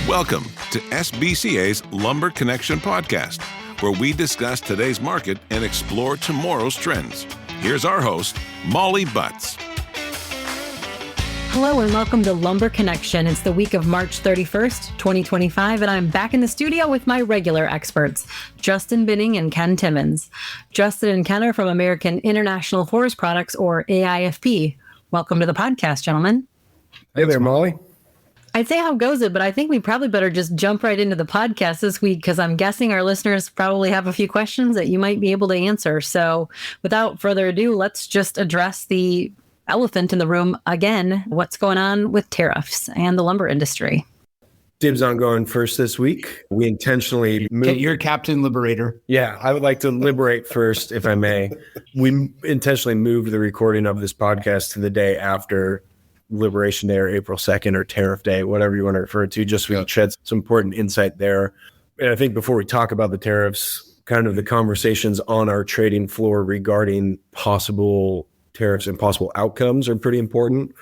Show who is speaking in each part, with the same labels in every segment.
Speaker 1: Welcome to SBCA's Lumber Connection podcast, where we discuss today's market and explore tomorrow's trends. Here's our host, Molly Butts.
Speaker 2: Hello and welcome to Lumber Connection. It's the week of March 31st, 2025, and I'm back in the studio with my regular experts, Justin Binning and Ken Timmins. Justin and Ken are from American International Forest Products, or AIFP. Welcome to the podcast, gentlemen.
Speaker 3: Hey there, Molly.
Speaker 2: I'd say how goes it, but I think we probably better just jump right into the podcast this week because I'm guessing our listeners probably have a few questions that you might be able to answer. So without further ado, let's just address the elephant in the room again. What's going on with tariffs and the lumber industry?
Speaker 3: Dibs on going first this week. We intentionally moved.
Speaker 4: You're Captain Liberator.
Speaker 3: Yeah, I would like to liberate first, if I may. We intentionally moved the recording of this podcast to the day after Liberation Day or April 2nd or Tariff Day, whatever you want to refer to, just so we can shed some important insight there. And I think before we talk about the tariffs, kind of the conversations on our trading floor regarding possible tariffs and possible outcomes are pretty important.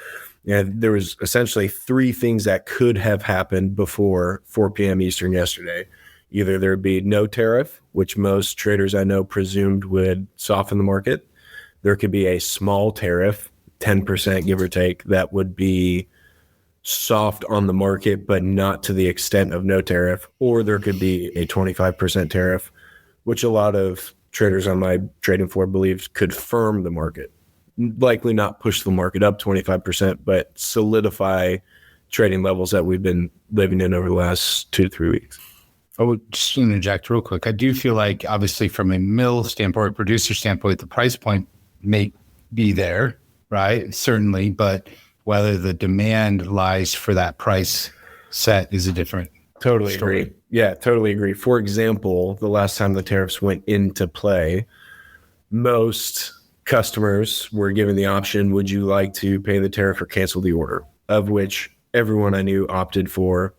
Speaker 3: And there was essentially three things that could have happened before 4 p.m. Eastern yesterday. Either there'd be no tariff, which most traders I know presumed would soften the market. There could be a small tariff, 10% give or take, that would be soft on the market, but not to the extent of no tariff. Or there could be a 25% tariff, which a lot of traders on my trading floor believe could firm the market. Likely not push the market up 25%, but solidify trading levels that we've been living in over the last 2 to 3 weeks.
Speaker 4: I would just interject real quick. I do feel like, obviously, from a mill standpoint, producer standpoint, the price point may be there, right? Certainly, but whether the demand lies for that price set is a different
Speaker 3: Totally
Speaker 4: story.
Speaker 3: agree. Yeah, totally agree. For example, the last time the tariffs went into play, most customers were given the option, would you like to pay the tariff or cancel the order? Of which everyone I knew opted for,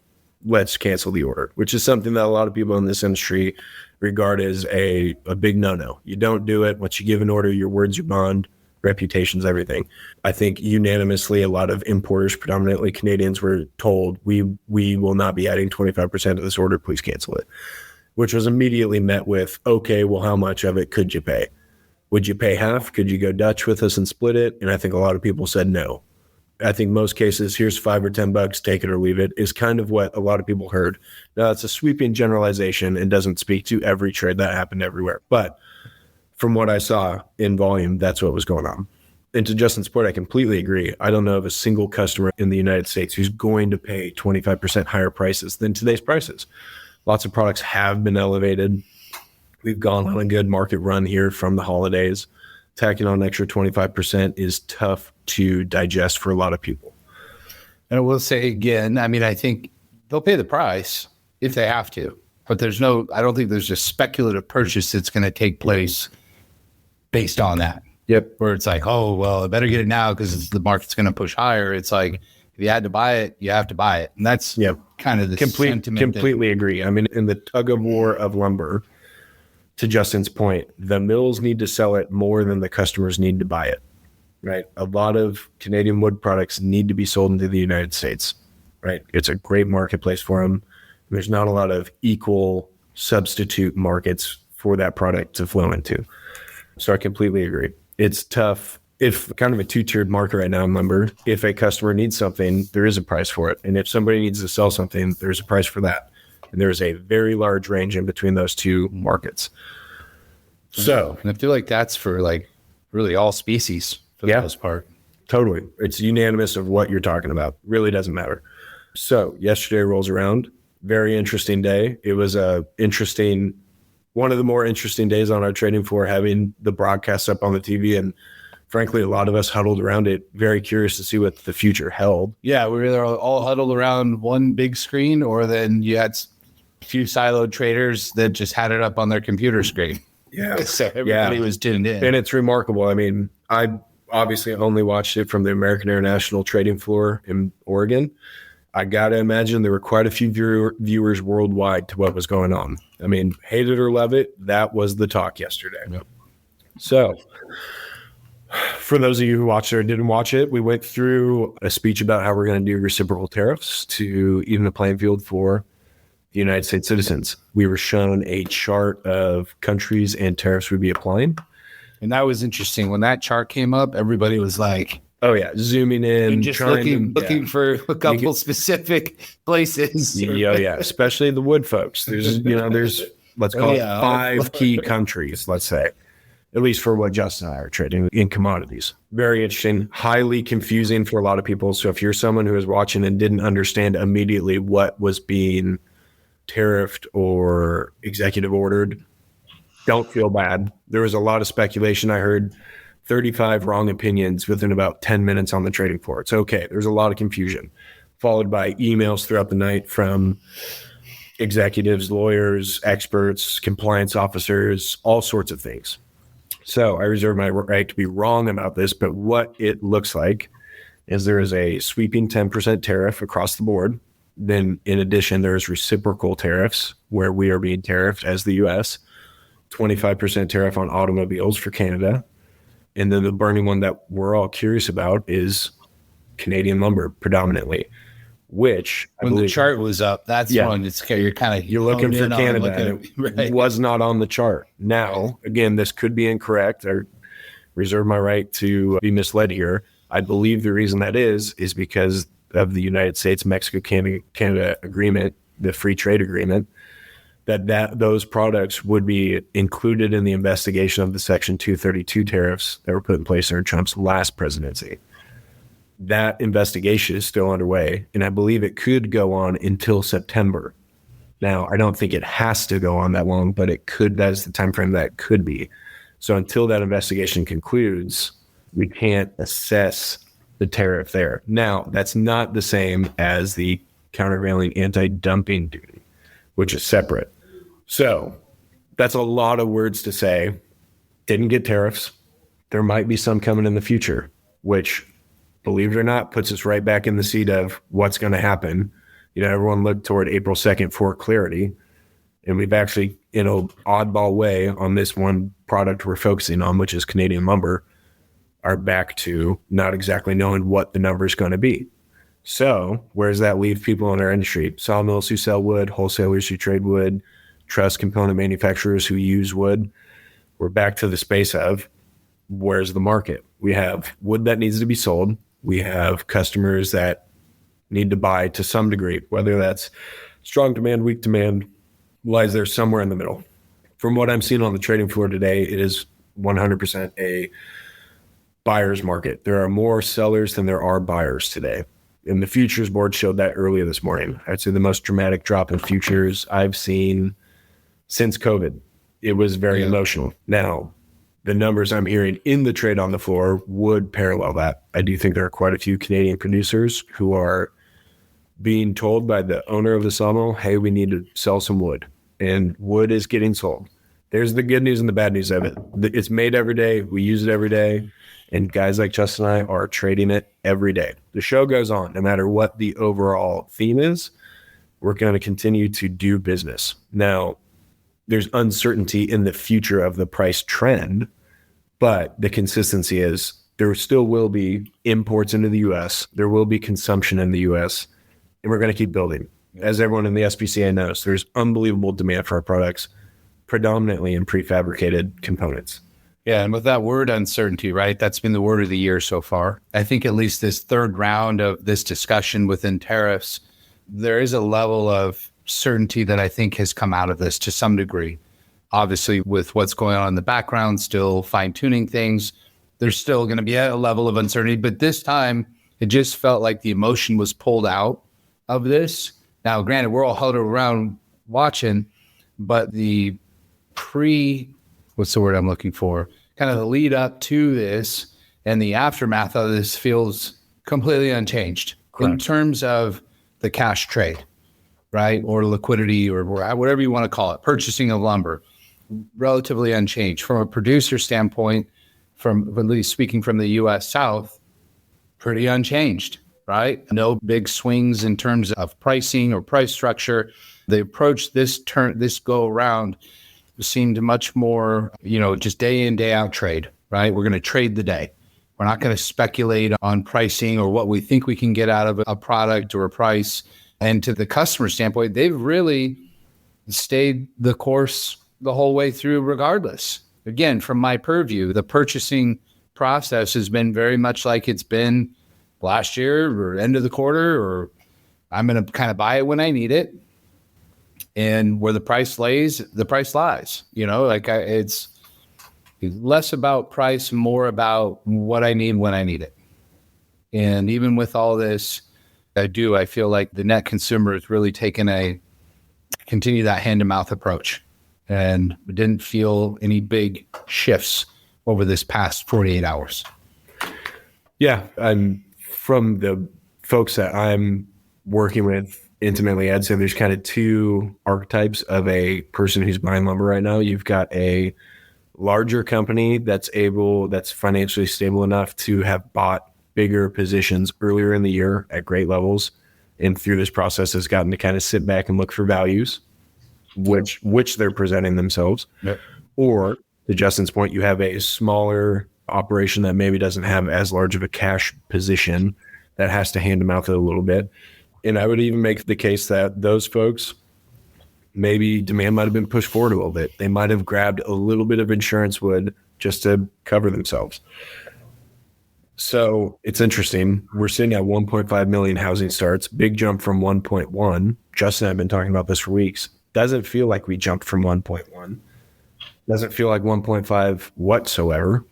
Speaker 3: let's cancel the order, which is something that a lot of people in this industry regard as a big no-no. You don't do it. Once you give an order, your word's your bond, reputation's everything. I think unanimously, a lot of importers, predominantly Canadians, were told, we will not be adding 25% of this order, please cancel it, which was immediately met with, okay, well, how much of it could you pay? Would you pay half? Could you go Dutch with us and split it? And I think a lot of people said no. I think most cases, here's $5 or $10, take it or leave it, is kind of what a lot of people heard. Now, it's a sweeping generalization and doesn't speak to every trade that happened everywhere. But from what I saw in volume, that's what was going on. And to Justin's point, I completely agree. I don't know of a single customer in the United States who's going to pay 25% higher prices than today's prices. Lots of products have been elevated. We've gone on a good market run here from the holidays. Tacking on an extra 25% is tough to digest for a lot of people.
Speaker 4: And I will say again, I mean, I think they'll pay the price if they have to, but I don't think there's a speculative purchase that's going to take place based on that.
Speaker 3: Yep.
Speaker 4: Where it's like, oh, well, I better get it now because the market's going to push higher. It's like, if you had to buy it, you have to buy it. And that's kind of the sentiment.
Speaker 3: Completely agree. I mean, in the tug of war of lumber, to Justin's point, the mills need to sell it more than the customers need to buy it, right? A lot of Canadian wood products need to be sold into the United States, right? It's a great marketplace for them. There's not a lot of equal substitute markets for that product to flow into. So I completely agree. It's tough. If kind of a two-tiered market right now in lumber, if a customer needs something, there is a price for it. And if somebody needs to sell something, there's a price for that. And there's a very large range in between those two markets. So,
Speaker 4: and I feel like that's for like really all species for the most part.
Speaker 3: Totally. It's unanimous of what you're talking about. Really doesn't matter. So yesterday rolls around. Very interesting day. It was one of the more interesting days on our trading floor, having the broadcast up on the TV. And frankly, a lot of us huddled around it, very curious to see what the future held.
Speaker 4: Yeah, we were either all huddled around one big screen, or then you had a few siloed traders that just had it up on their computer screen.
Speaker 3: Yeah.
Speaker 4: So everybody was tuned in.
Speaker 3: And it's remarkable. I mean, I obviously only watched it from the American International trading floor in Oregon. I got to imagine there were quite a few viewers worldwide to what was going on. I mean, hate it or love it, that was the talk yesterday.
Speaker 4: Yep.
Speaker 3: So For those of you who watched it or didn't watch it, we went through a speech about how we're going to do reciprocal tariffs to even the playing field for the United States citizens. We were shown a chart of countries and tariffs we'd be applying.
Speaker 4: And that was interesting. When that chart came up, everybody was like,
Speaker 3: oh yeah, zooming in,
Speaker 4: and just looking for a couple specific places.
Speaker 3: Yeah, especially the wood folks. There's let's call it 5 key countries, let's say, at least for what Justin and I are trading in commodities. Very interesting, highly confusing for a lot of people. So if you're someone who is watching and didn't understand immediately what was being tariffed or executive ordered, don't feel bad. There was a lot of speculation. I heard 35 wrong opinions within about 10 minutes on the trading floor. It's okay. There's a lot of confusion, followed by emails throughout the night from executives, lawyers, experts, compliance officers, all sorts of things. So I reserve my right to be wrong about this, but what it looks like is there is a sweeping 10% tariff across the board. Then in addition, there's reciprocal tariffs where we are being tariffed as the U.S., 25% tariff on automobiles for Canada. And then the burning one that we're all curious about is Canadian lumber predominantly, which
Speaker 4: when the chart was up, that's one it's you're
Speaker 3: looking for Canada. It was not on the chart. Now, again, this could be incorrect. I reserve my right to be misled here. I believe the reason that is because of the United States Mexico-Canada agreement, the free trade agreement, that those products would be included in the investigation of the Section 232 tariffs that were put in place during Trump's last presidency. That investigation is still underway, and I believe it could go on until September. Now, I don't think it has to go on that long, but it could. That is the time frame that could be. So until that investigation concludes, we can't assess the tariff there. Now, that's not the same as the countervailing anti-dumping duty, which is separate. So that's a lot of words to say. Didn't get tariffs. There might be some coming in the future, which, believe it or not, puts us right back in the seat of what's going to happen. Everyone looked toward April 2nd for clarity. And we've actually, in an oddball way, on this one product we're focusing on, which is Canadian lumber, are back to not exactly knowing what the number is going to be. So where does that leave people in our industry? Sawmills who sell wood, wholesalers who trade wood, truss component manufacturers who use wood. We're back to the space of where's the market? We have wood that needs to be sold. We have customers that need to buy to some degree, whether that's strong demand, weak demand, lies there somewhere in the middle. From what I'm seeing on the trading floor today, it is 100% a buyer's market. There are more sellers than there are buyers today. And the futures board showed that earlier this morning. I'd say the most dramatic drop in futures I've seen since COVID. It was very emotional. Now, the numbers I'm hearing in the trade on the floor would parallel that. I do think there are quite a few Canadian producers who are being told by the owner of the sawmill, hey, we need to sell some wood. And wood is getting sold. There's the good news and the bad news of it. It's made every day. We use it every day. And guys like Justin and I are trading it every day. The show goes on. No matter what the overall theme is, we're going to continue to do business. Now, there's uncertainty in the future of the price trend, but the consistency is there still will be imports into the U.S. There will be consumption in the U.S., and we're going to keep building. As everyone in the SPCA knows, there's unbelievable demand for our products, predominantly in prefabricated components.
Speaker 4: Yeah, and with that word uncertainty, right, that's been the word of the year so far. I think at least this third round of this discussion within tariffs, there is a level of certainty that I think has come out of this to some degree. Obviously, with what's going on in the background, still fine-tuning things, there's still going to be a level of uncertainty. But this time, it just felt like the emotion was pulled out of this. Now, granted, we're all huddled around watching, but the what's the word I'm looking for? Kind of the lead up to this and the aftermath of this feels completely unchanged. Correct. In terms of the cash trade, right? Or liquidity or whatever you want to call it, purchasing of lumber, relatively unchanged. From a producer standpoint, from at least speaking from the U.S. South, pretty unchanged, right? No big swings in terms of pricing or price structure. The approach this go around seemed much more, just day in, day out trade, right? We're going to trade the day. We're not going to speculate on pricing or what we think we can get out of a product or a price. And to the customer standpoint, they've really stayed the course the whole way through regardless. Again, from my purview, the purchasing process has been very much like it's been last year or end of the quarter, or I'm going to kind of buy it when I need it. And where the price lays, the price lies. It's less about price, more about what I need when I need it. And even with all this, I feel like the net consumer has really continue that hand-to-mouth approach. And we didn't feel any big shifts over this past 48 hours.
Speaker 3: Yeah, I'm from the folks that I'm working with intimately, I'd say there's kind of two archetypes of a person who's buying lumber right now. You've got a larger company that's financially stable enough to have bought bigger positions earlier in the year at great levels, and through this process has gotten to kind of sit back and look for values, which they're presenting themselves. Yep. Or to Justin's point, you have a smaller operation that maybe doesn't have as large of a cash position that has to hand to mouth it a little bit. And I would even make the case that those folks, maybe demand might have been pushed forward a little bit. They might have grabbed a little bit of insurance wood just to cover themselves. So it's interesting. We're sitting at 1.5 million housing starts, big jump from 1.1. Justin and I have been talking about this for weeks. Doesn't feel like we jumped from 1.1. Doesn't feel like 1.5 whatsoever.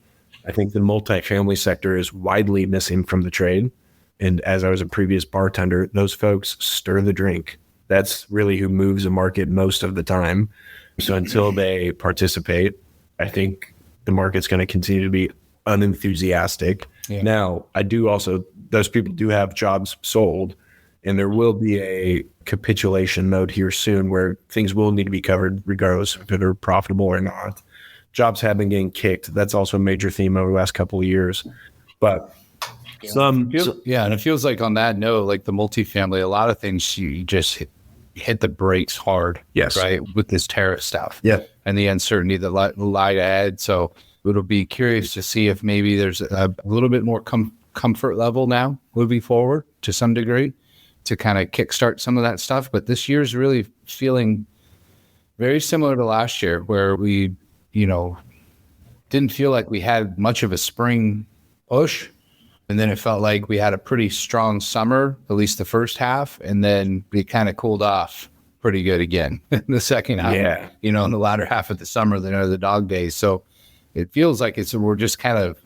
Speaker 3: I think the multifamily sector is widely missing from the trade. And as I was a previous bartender, those folks stir the drink. That's really who moves the market most of the time. So until they participate, I think the market's going to continue to be unenthusiastic. Yeah. Now, those people do have jobs sold, and there will be a capitulation mode here soon where things will need to be covered regardless if they're profitable or not. Jobs have been getting kicked. That's also a major theme over the last couple of years. But and
Speaker 4: it feels like on that note, like the multifamily, a lot of things you just hit the brakes hard.
Speaker 3: Yes.
Speaker 4: Right. With this tariff stuff.
Speaker 3: Yeah.
Speaker 4: And the uncertainty that lie ahead. So it'll be curious to see if maybe there's a little bit more comfort level now moving forward to some degree to kind of kickstart some of that stuff. But this year's really feeling very similar to last year, where we, didn't feel like we had much of a spring push. And then it felt like we had a pretty strong summer, at least the first half. And then we kind of cooled off pretty good again in the second half.
Speaker 3: Yeah.
Speaker 4: In the latter half of the summer, the dog days. So it feels like we're just kind of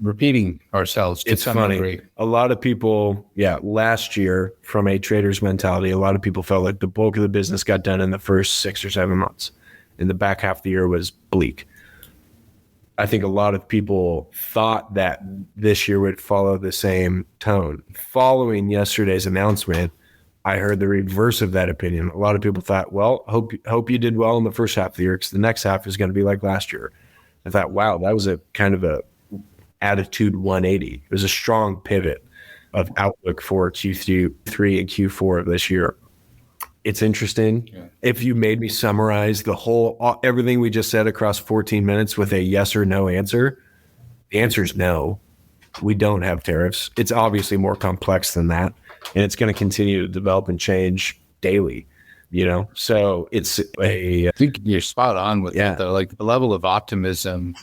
Speaker 4: repeating ourselves.
Speaker 3: It's funny. Degree. A lot of people, last year, from a trader's mentality, a lot of people felt like the bulk of the business got done in the first 6 or 7 months. And the back half of the year was bleak. I think a lot of people thought that this year would follow the same tone. Following yesterday's announcement, I heard the reverse of that opinion. A lot of people thought, well, hope you did well in the first half of the year because the next half is going to be like last year. I thought, wow, that was a kind of a attitude 180. It was a strong pivot of outlook for Q3 and Q4 of this year. It's interesting. Yeah. If you made me summarize everything we just said across 14 minutes with a yes or no answer, the answer is no. We don't have tariffs. It's obviously more complex than that, and it's going to continue to develop and change daily. So it's
Speaker 4: I think you're spot on with that, though. Like the level of optimism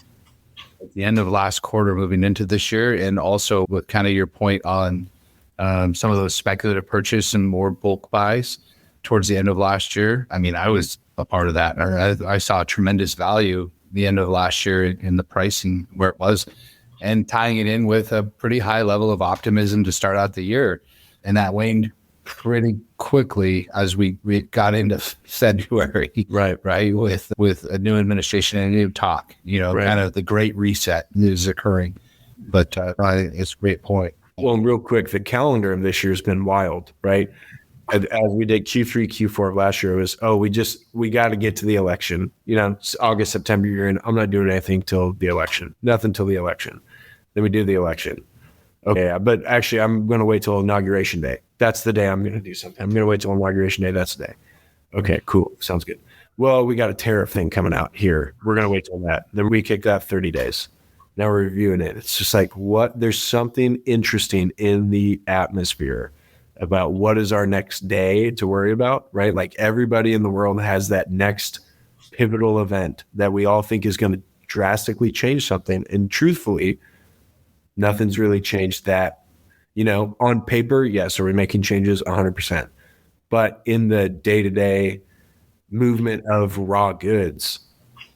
Speaker 4: at the end of last quarter moving into this year, and also with kind of your point on some of those speculative purchase and more bulk buys towards the end of last year. I mean, I was a part of that. I saw tremendous value the end of last year in the pricing where it was, and tying it in with a pretty high level of optimism to start out the year. And that waned pretty quickly as we got into February, right, with a new administration and a new talk, kind of the great reset is occurring. But it's a great point.
Speaker 3: Well, and real quick, the calendar of this year has been wild, right? As we did Q3, Q4 of last year, it was, we got to get to the election. It's August, September, you're in. I'm not doing anything till the election. Nothing till the election. Then we do the election. Okay, but actually, I'm going to wait till Inauguration Day. That's the day I'm going to do something. I'm going to wait till Inauguration Day. That's the day. Okay, cool. Sounds good. Well, we got a tariff thing coming out here. We're going to wait till that. Then we kick that 30 days. Now we're reviewing it. It's just like, there's something interesting in the atmosphere about what is our next day to worry about, right? Like everybody in the world has that next pivotal event that we all think is going to drastically change something. And truthfully, nothing's really changed that. On paper, yes, are we making changes? 100%. But in the day-to-day movement of raw goods,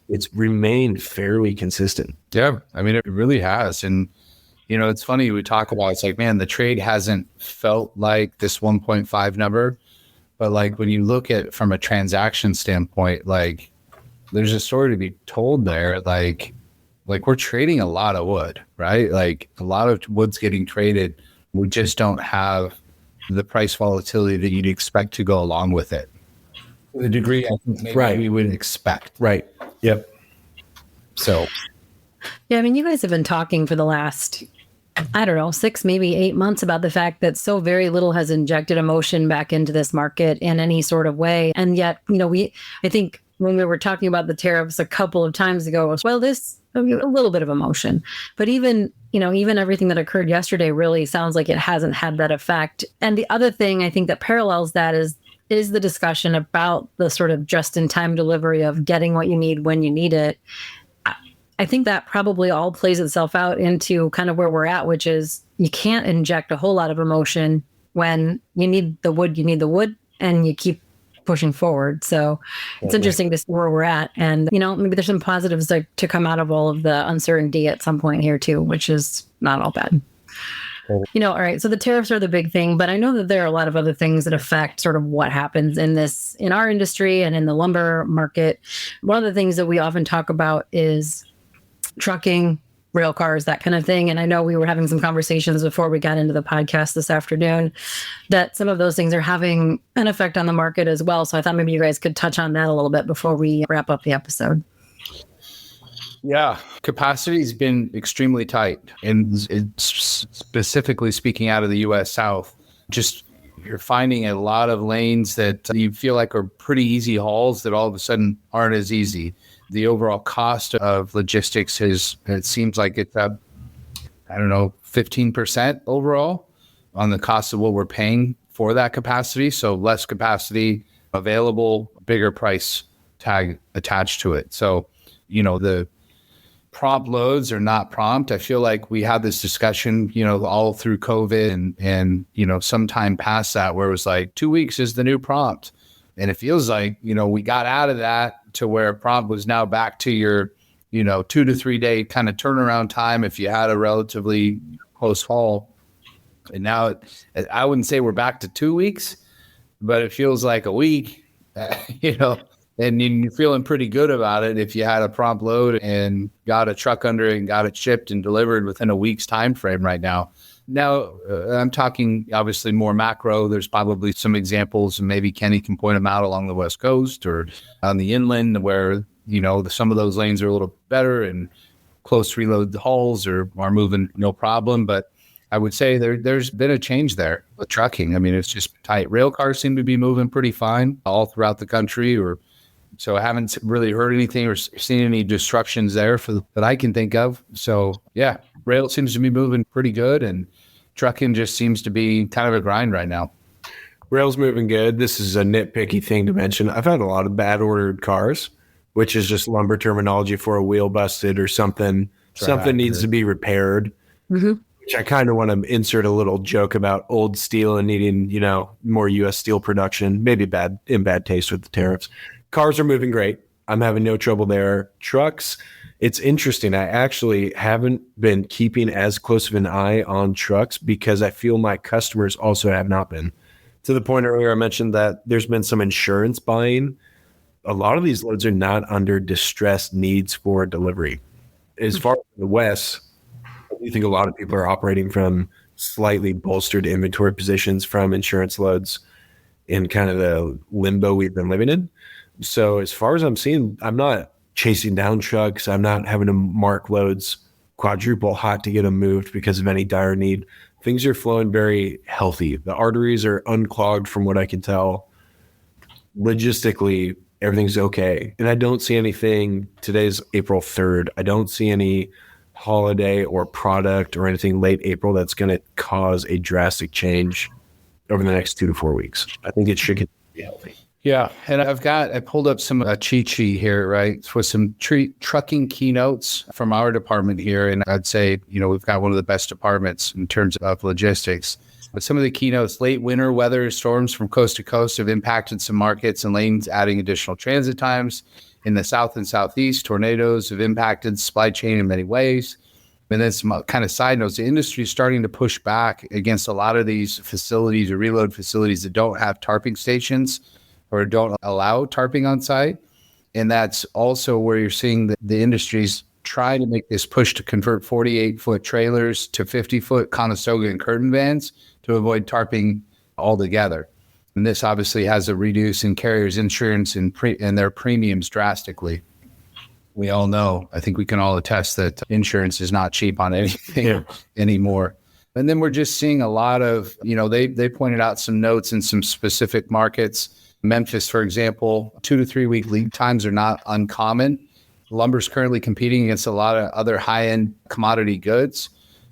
Speaker 3: it's remained fairly consistent.
Speaker 4: Yeah, I mean, it really has. And, it's funny, we talk about, it's like, man, the trade hasn't felt like this 1.5 number. But like when you look at from a transaction standpoint, like there's a story to be told there. Like we're trading a lot of wood, right? Like a lot of wood's getting traded. We just don't have the price volatility that you'd expect to go along with it. To the degree I think maybe we would expect.
Speaker 3: Right. Yep.
Speaker 4: So.
Speaker 2: Yeah, I mean, you guys have been talking for the last, I don't know, 6, maybe 8 months about the fact that so very little has injected emotion back into this market in any sort of way. And yet, I think when we were talking about the tariffs a couple of times ago, it was, well, this a little bit of emotion, but even everything that occurred yesterday really sounds like it hasn't had that effect. And the other thing I think that parallels that is the discussion about the sort of just-in-time delivery of getting what you need when you need it. I think that probably all plays itself out into kind of where we're at, which is you can't inject a whole lot of emotion when you need the wood, and you keep pushing forward. So it's interesting to see where we're at. And, maybe there's some positives to come out of all of the uncertainty at some point here too, which is not all bad. All right. So the tariffs are the big thing, but I know that there are a lot of other things that affect sort of what happens in our industry and in the lumber market. One of the things that we often talk about is trucking, rail cars, that kind of thing. And I know we were having some conversations before we got into the podcast this afternoon that some of those things are having an effect on the market as well. So I thought maybe you guys could touch on that a little bit before we wrap up the episode.
Speaker 4: Yeah, capacity has been extremely tight, and specifically speaking out of the U.S. South, just you're finding a lot of lanes that you feel like are pretty easy hauls that all of a sudden aren't as easy. The overall cost of logistics it seems like it's up, 15% overall on the cost of what we're paying for that capacity. So less capacity available, bigger price tag attached to it. So, the prompt loads are not prompt. I feel like we had this discussion, all through COVID and some time past that where it was like 2 weeks is the new prompt. And it feels like, we got out of that to where prompt was now back to your, 2 to 3 day kind of turnaround time if you had a relatively close haul. And now I wouldn't say we're back to 2 weeks, but it feels like a week, and you're feeling pretty good about it if you had a prompt load and got a truck under it and got it shipped and delivered within a week's time frame right now. Now, I'm talking obviously more macro. There's probably some examples, and maybe Kenny can point them out along the West Coast or on the inland where, some of those lanes are a little better and close reload hauls are moving no problem. But I would say there's been a change there with trucking. I mean, it's just tight. Rail cars seem to be moving pretty fine all throughout the country, so I haven't really heard anything or seen any disruptions there that I can think of. So yeah, rail seems to be moving pretty good, and trucking just seems to be kind of a grind right now.
Speaker 3: Rail's moving good. This is a nitpicky thing to mention. I've had a lot of bad ordered cars, which is just lumber terminology for a wheel busted or something. Something needs to be repaired. Mm-hmm. Which I kind of want to insert a little joke about old steel and needing, more U.S. steel production. Maybe in bad taste with the tariffs. Cars are moving great. I'm having no trouble there. Trucks, it's interesting. I actually haven't been keeping as close of an eye on trucks because I feel my customers also have not been. To the point earlier I mentioned that there's been some insurance buying. A lot of these loads are not under distressed needs for delivery. As far as the West, I do think a lot of people are operating from slightly bolstered inventory positions from insurance loads in kind of the limbo we've been living in. So as far as I'm seeing, I'm not chasing down trucks. I'm not having to mark loads quadruple hot to get them moved because of any dire need. Things are flowing very healthy. The arteries are unclogged from what I can tell. Logistically, everything's okay. And I don't see anything. Today's April 3rd. I don't see any holiday or product or anything late April that's going to cause a drastic change over the next 2 to 4 weeks. I think it should be healthy.
Speaker 4: Yeah. And I pulled up some cheat sheet here, right, with some trucking keynotes from our department here. And I'd say, we've got one of the best departments in terms of logistics. But some of the keynotes, late winter weather storms from coast to coast have impacted some markets and lanes, adding additional transit times. In the south and southeast, tornadoes have impacted the supply chain in many ways. And then some kind of side notes, the industry is starting to push back against a lot of these facilities or reload facilities that don't have tarping stations or don't allow tarping on site. And that's also where you're seeing the industry's trying to make this push to convert 48-foot trailers to 50-foot Conestoga and curtain vans to avoid tarping altogether. And this obviously has a reduce in carriers' insurance and their premiums drastically. We all know, I think we can all attest that insurance is not cheap on anything anymore. And then we're just seeing a lot of, they pointed out some notes in some specific markets. Memphis, for example, 2 to 3 week lead times are not uncommon. Lumber's currently competing against a lot of other high-end commodity goods.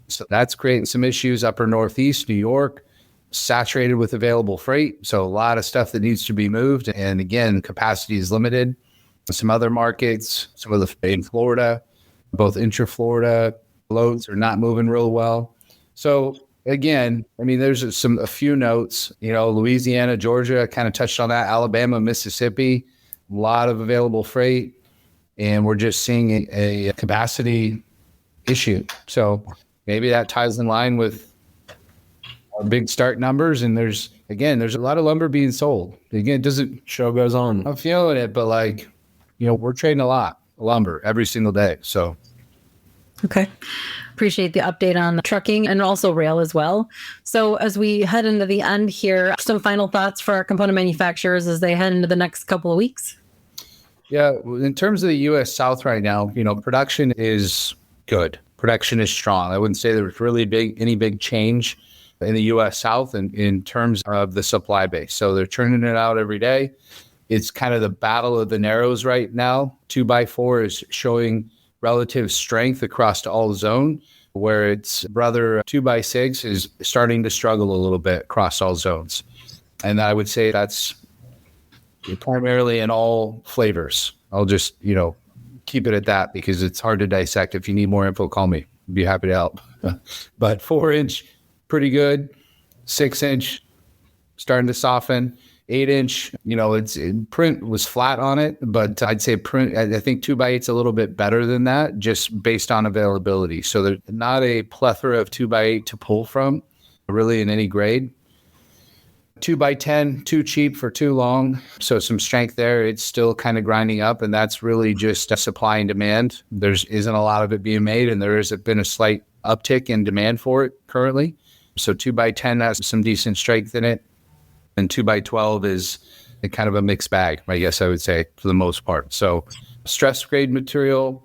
Speaker 4: So that's creating some issues. Upper Northeast, New York, saturated with available freight. So a lot of stuff that needs to be moved. And again, capacity is limited. Some other markets, in Florida, both intra-Florida loads are not moving real well. So again, there's a few notes, Louisiana, Georgia, kind of touched on that, Alabama, Mississippi, a lot of available freight. And we're just seeing a capacity issue. So maybe that ties in line with our big start numbers. And there's a lot of lumber being sold. Again, it doesn't,
Speaker 3: Show goes on.
Speaker 4: I'm feeling it, but we're trading a lot of lumber every single day. So.
Speaker 2: Okay. Appreciate the update on trucking and also rail as well. So as we head into the end here, some final thoughts for our component manufacturers as they head into the next couple of weeks?
Speaker 4: Yeah, in terms of the U.S. South right now, production is good. Production is strong. I wouldn't say there's really any big change in the U.S. South in terms of the supply base. So they're turning it out every day. It's kind of the battle of the narrows right now. 2x4 is showing relative strength across all zone, where its brother 2x6 is starting to struggle a little bit across all zones. And I would say that's primarily in all flavors. I'll just, keep it at that because it's hard to dissect. If you need more info, call me. I'd be happy to help. But 4-inch, pretty good. 6-inch, starting to soften. 8-inch, print was flat on it, but I'd say print, I think 2x8's a little bit better than that, just based on availability. So there's not a plethora of 2x8 to pull from, really in any grade. 2x10, too cheap for too long. So some strength there. It's still kind of grinding up, and that's really just a supply and demand. There isn't a lot of it being made, and there has been a slight uptick in demand for it currently. So 2x10 has some decent strength in it. And 2x12 is kind of a mixed bag, I guess I would say, for the most part. So stress grade material,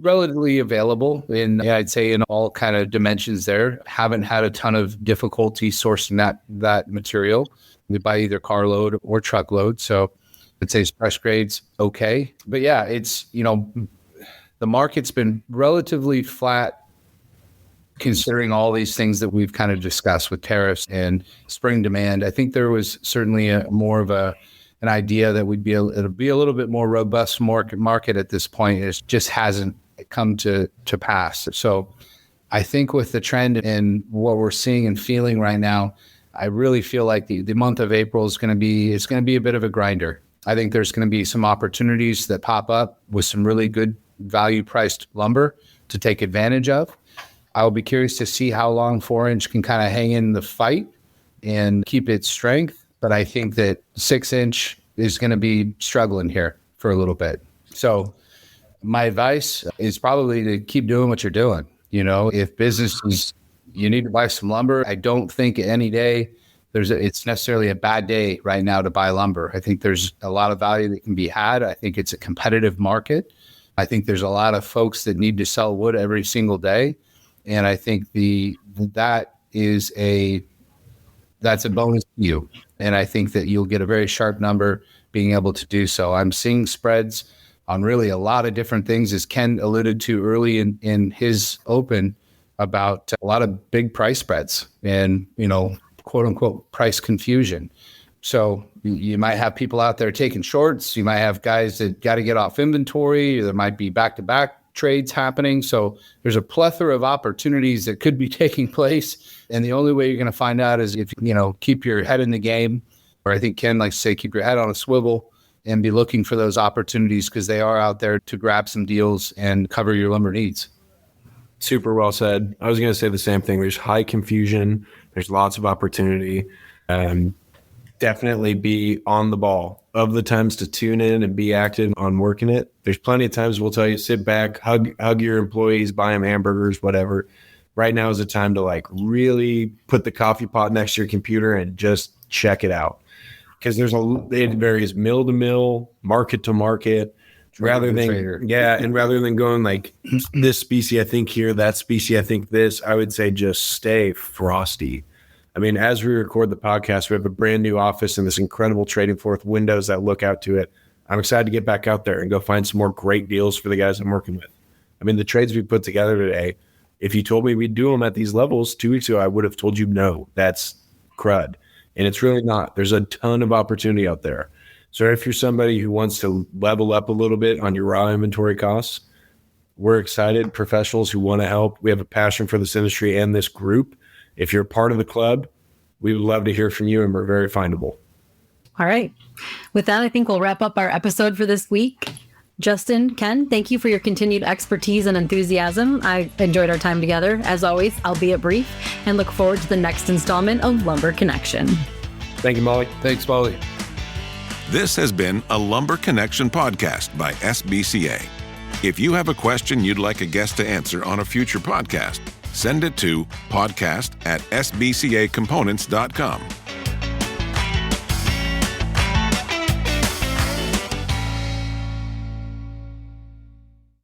Speaker 4: relatively available I'd say in all kind of dimensions there. Haven't had a ton of difficulty sourcing that material by either carload or truckload. So I'd say stress grade's okay. But yeah, it's, the market's been relatively flat considering all these things that we've kind of discussed with tariffs and spring demand. I think there was certainly more of an idea that it'll be a little bit more robust market at this point. It just hasn't come to pass. So I think with the trend and what we're seeing and feeling right now, I really feel like the month of April is going to be a bit of a grinder. I think there's going to be some opportunities that pop up with some really good value priced lumber to take advantage of. I'll be curious to see how long 4-inch can kind of hang in the fight and keep its strength. But I think that 6-inch is going to be struggling here for a little bit. So my advice is probably to keep doing what you're doing. If business is, you need to buy some lumber. I don't think any day it's necessarily a bad day right now to buy lumber. I think there's a lot of value that can be had. I think it's a competitive market. I think there's a lot of folks that need to sell wood every single day. And I think that's a bonus to you. And I think that you'll get a very sharp number being able to do so. I'm seeing spreads on really a lot of different things, as Ken alluded to early in his open, about a lot of big price spreads and, quote unquote, price confusion. So you might have people out there taking shorts. You might have guys that got to get off inventory. There might be back-to-back trades happening. So there's a plethora of opportunities that could be taking place. And the only way you're going to find out is if, keep your head in the game, or I think Ken likes to say, keep your head on a swivel and be looking for those opportunities, because they are out there to grab some deals and cover your lumber needs.
Speaker 3: Super well said. I was going to say the same thing. There's high confusion. There's lots of opportunity. Definitely be on the ball. Of the times to tune in and be active on working it, there's plenty of times we'll tell you, sit back, hug your employees, buy them hamburgers, whatever. Right now is the time to really put the coffee pot next to your computer and just check it out. Because it varies mill to mill, market to market. Rather than going this species I think here, that species I think this, I would say just stay frosty. I mean, as we record the podcast, we have a brand new office and this incredible trading floor with windows that look out to it. I'm excited to get back out there and go find some more great deals for the guys I'm working with. I mean, the trades we put together today, if you told me we'd do them at these levels 2 weeks ago, I would have told you no, that's crud. And it's really not. There's a ton of opportunity out there. So if you're somebody who wants to level up a little bit on your raw inventory costs, we're excited, professionals who want to help. We have a passion for this industry and this group. If you're part of the club, we would love to hear from you, and we're very findable.
Speaker 2: All right. With that, I think we'll wrap up our episode for this week. Justin, Ken, thank you for your continued expertise and enthusiasm. I enjoyed our time together. As always, albeit brief, and look forward to the next installment of Lumber Connection.
Speaker 3: Thank you, Molly.
Speaker 4: Thanks, Molly.
Speaker 1: This has been a Lumber Connection podcast by SBCA. If you have a question you'd like a guest to answer on a future podcast, send it to podcast@sbcacomponents.com.